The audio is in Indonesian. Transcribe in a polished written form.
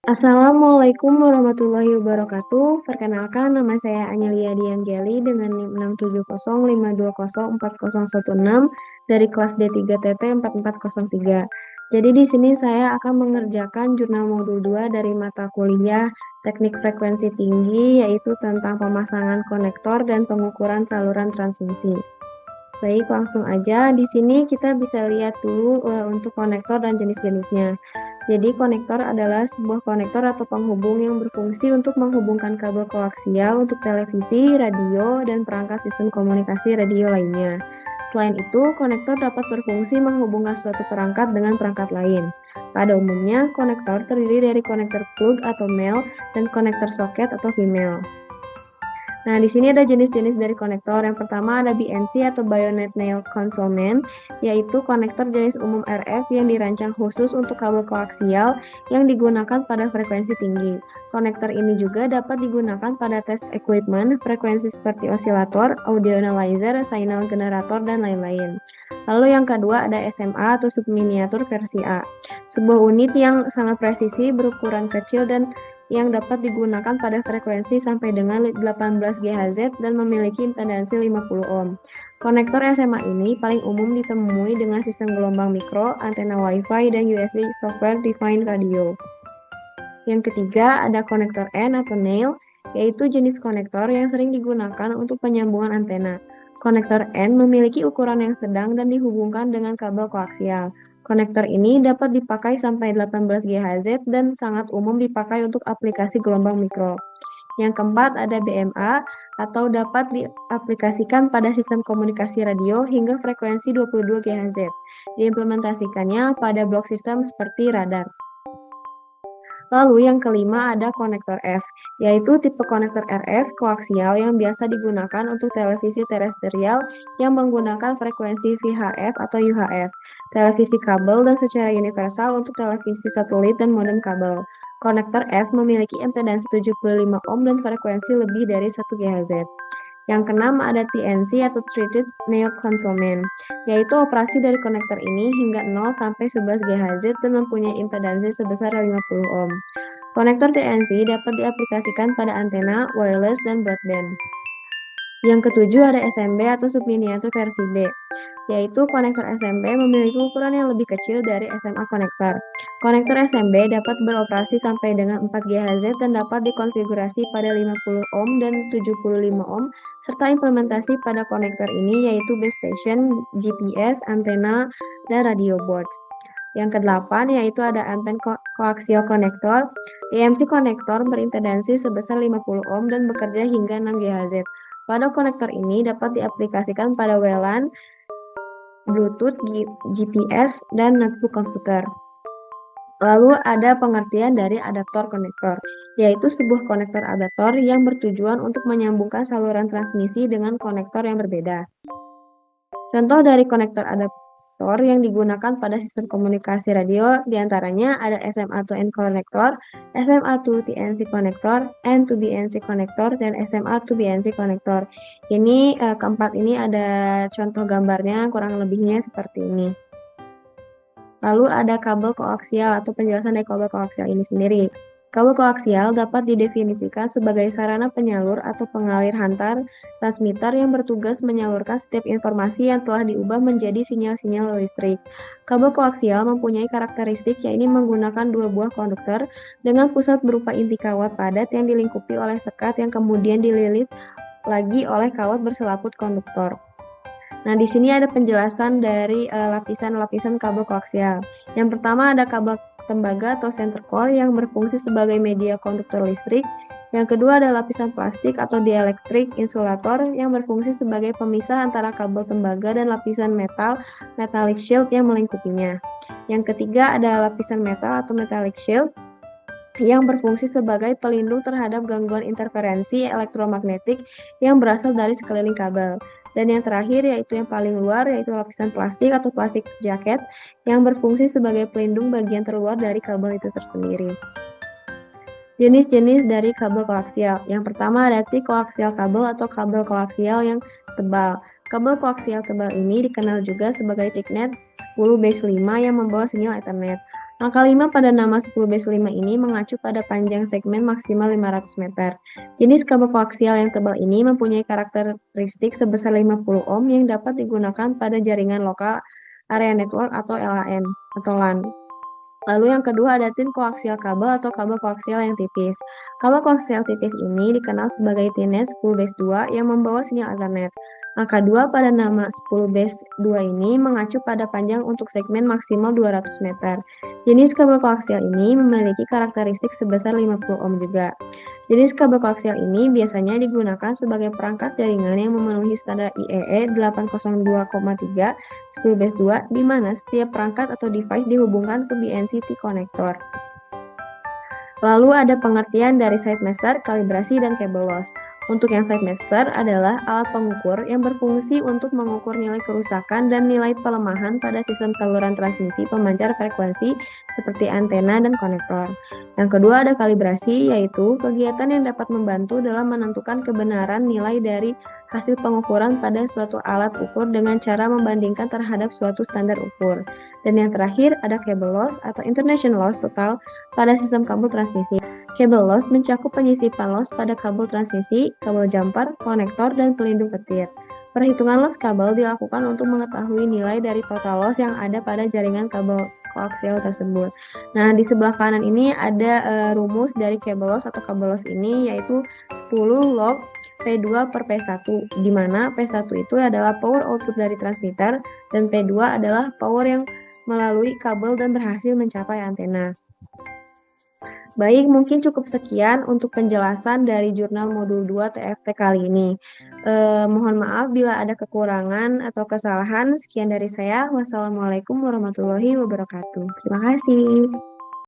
Assalamualaikum warahmatullahi wabarakatuh. Perkenalkan, nama saya Anyelia Dianggeli dengan NIM 67052040016 dari kelas D3TT 4403. Jadi di sini saya akan mengerjakan jurnal modul 2 dari mata kuliah Teknik Frekuensi Tinggi, yaitu tentang pemasangan konektor dan pengukuran saluran transmisi. Baik, langsung aja. Di sini kita bisa lihat dulu untuk konektor dan jenis-jenisnya. Jadi konektor adalah sebuah konektor atau penghubung yang berfungsi untuk menghubungkan kabel koaksial untuk televisi, radio, dan perangkat sistem komunikasi radio lainnya. Selain itu, konektor dapat berfungsi menghubungkan suatu perangkat dengan perangkat lain. Pada umumnya, konektor terdiri dari konektor plug atau male dan konektor soket atau female. Nah, di sini ada jenis-jenis dari konektor. Yang pertama ada BNC atau Bayonet Nail Concealment, yaitu konektor jenis umum RF yang dirancang khusus untuk kabel koaksial yang digunakan pada frekuensi tinggi. Konektor ini juga dapat digunakan pada test equipment, frekuensi seperti osilator, audio analyzer, signal generator, dan lain-lain. Lalu yang kedua ada SMA atau subminiatur versi A, sebuah unit yang sangat presisi, berukuran kecil, dan yang dapat digunakan pada frekuensi sampai dengan 18 GHz dan memiliki impedansi 50 ohm. Konektor SMA ini paling umum ditemui dengan sistem gelombang mikro, antena Wi-Fi, dan USB Software Defined Radio. Yang ketiga ada konektor N atau nail, yaitu jenis konektor yang sering digunakan untuk penyambungan antena. Konektor N memiliki ukuran yang sedang dan dihubungkan dengan kabel koaksial. Konektor ini dapat dipakai sampai 18 GHz dan sangat umum dipakai untuk aplikasi gelombang mikro. Yang keempat ada BMA atau dapat diaplikasikan pada sistem komunikasi radio hingga frekuensi 22 GHz. Diimplementasikannya pada blok sistem seperti radar. Lalu yang kelima ada konektor F, yaitu tipe konektor RF koaksial yang biasa digunakan untuk televisi terestrial yang menggunakan frekuensi VHF atau UHF, televisi kabel, dan secara universal untuk televisi satelit dan modem kabel. Konektor F memiliki impedansi 75 ohm dan frekuensi lebih dari 1 GHz. Yang keenam ada TNC atau Treated Nail Concealment, yaitu operasi dari konektor ini hingga 0 sampai 11 GHz dan mempunyai impedansi sebesar 50 ohm. Konektor TNC dapat diaplikasikan pada antena, wireless, dan broadband. Yang ketujuh ada SMB atau subminiatur versi B, yaitu konektor SMB memiliki ukuran yang lebih kecil dari SMA konektor. Konektor SMB dapat beroperasi sampai dengan 4 GHz dan dapat dikonfigurasi pada 50 ohm dan 75 ohm, serta implementasi pada konektor ini yaitu base station, GPS, antena, dan radio board. Yang kedelapan yaitu ada Ampen Coaxial Connector. EMC konektor berimpedansi sebesar 50 ohm dan bekerja hingga 6 GHz. Pada konektor ini dapat diaplikasikan pada WLAN, Bluetooth, GPS, dan notebook komputer. Lalu ada pengertian dari adaptor konektor, yaitu sebuah konektor adaptor yang bertujuan untuk menyambungkan saluran transmisi dengan konektor yang berbeda. Contoh dari konektor adaptor yang digunakan pada sistem komunikasi radio diantaranya ada SMA2N konektor, SMA2TNC konektor, N2BNC konektor, dan SMA2BNC konektor. Ini keempat ini ada contoh gambarnya kurang lebihnya seperti ini. Lalu ada kabel koaksial atau penjelasan dari kabel koaksial ini sendiri. Kabel koaksial dapat didefinisikan sebagai sarana penyalur atau pengalir hantar transmitter yang bertugas menyalurkan setiap informasi yang telah diubah menjadi sinyal-sinyal listrik. Kabel koaksial mempunyai karakteristik yaitu menggunakan dua buah konduktor dengan pusat berupa inti kawat padat yang dilingkupi oleh sekat yang kemudian dililit lagi oleh kawat berselaput konduktor. Nah, di sini ada penjelasan dari lapisan-lapisan kabel koaksial. Yang pertama ada kabel tembaga atau center core yang berfungsi sebagai media konduktor listrik. Yang kedua ada lapisan plastik atau dielectric insulator yang berfungsi sebagai pemisah antara kabel tembaga dan lapisan metallic shield yang melingkupinya. Yang ketiga ada lapisan metal atau metallic shield yang berfungsi sebagai pelindung terhadap gangguan interferensi elektromagnetik yang berasal dari sekeliling kabel. Dan yang terakhir yaitu yang paling luar yaitu lapisan plastik atau plastik jaket yang berfungsi sebagai pelindung bagian terluar dari kabel itu tersendiri. Jenis-jenis dari kabel koaksial. Yang pertama ada thick koaksial kabel atau kabel koaksial yang tebal. Kabel koaksial tebal ini dikenal juga sebagai thicknet 10 base 5 yang membawa sinyal Ethernet. Angka 5 pada nama 10-5 ini mengacu pada panjang segmen maksimal 500 meter. Jenis kabel koaksial yang tebal ini mempunyai karakteristik sebesar 50 ohm yang dapat digunakan pada jaringan lokal area network atau LAN atau LAN. Lalu yang kedua ada thin koaksial kabel atau kabel koaksial yang tipis. Kabel koaksial tipis ini dikenal sebagai Thin-Net 10-2 yang membawa sinyal Ethernet. Angka 2 pada nama 10-2 ini mengacu pada panjang untuk segmen maksimal 200 meter. Jenis kabel koaksial ini memiliki karakteristik sebesar 50 ohm juga. Jenis kabel koaksial ini biasanya digunakan sebagai perangkat jaringan yang memenuhi standar IEE 802,3 10-2 di mana setiap perangkat atau device dihubungkan ke BNC T-connector. Lalu ada pengertian dari side master, kalibrasi, dan kabel loss. Untuk yang side master adalah alat pengukur yang berfungsi untuk mengukur nilai kerusakan dan nilai pelemahan pada sistem saluran transmisi pemancar frekuensi seperti antena dan konektor. Yang kedua ada kalibrasi, yaitu kegiatan yang dapat membantu dalam menentukan kebenaran nilai dari hasil pengukuran pada suatu alat ukur dengan cara membandingkan terhadap suatu standar ukur. Dan yang terakhir ada cable loss atau international loss total pada sistem kabel transmisi. Kabel loss mencakup penyisipan loss pada kabel transmisi, kabel jumper, konektor, dan pelindung petir. Perhitungan loss kabel dilakukan untuk mengetahui nilai dari total loss yang ada pada jaringan kabel koaksial tersebut. Nah, di sebelah kanan ini ada rumus dari kabel loss atau kabel loss ini, yaitu 10 log P2 per P1, di mana P1 itu adalah power output dari transmitter, dan P2 adalah power yang melalui kabel dan berhasil mencapai antena. Baik, mungkin cukup sekian untuk penjelasan dari jurnal modul 2 TFT kali ini. Mohon maaf bila ada kekurangan atau kesalahan. Sekian dari saya. Wassalamualaikum warahmatullahi wabarakatuh. Terima kasih.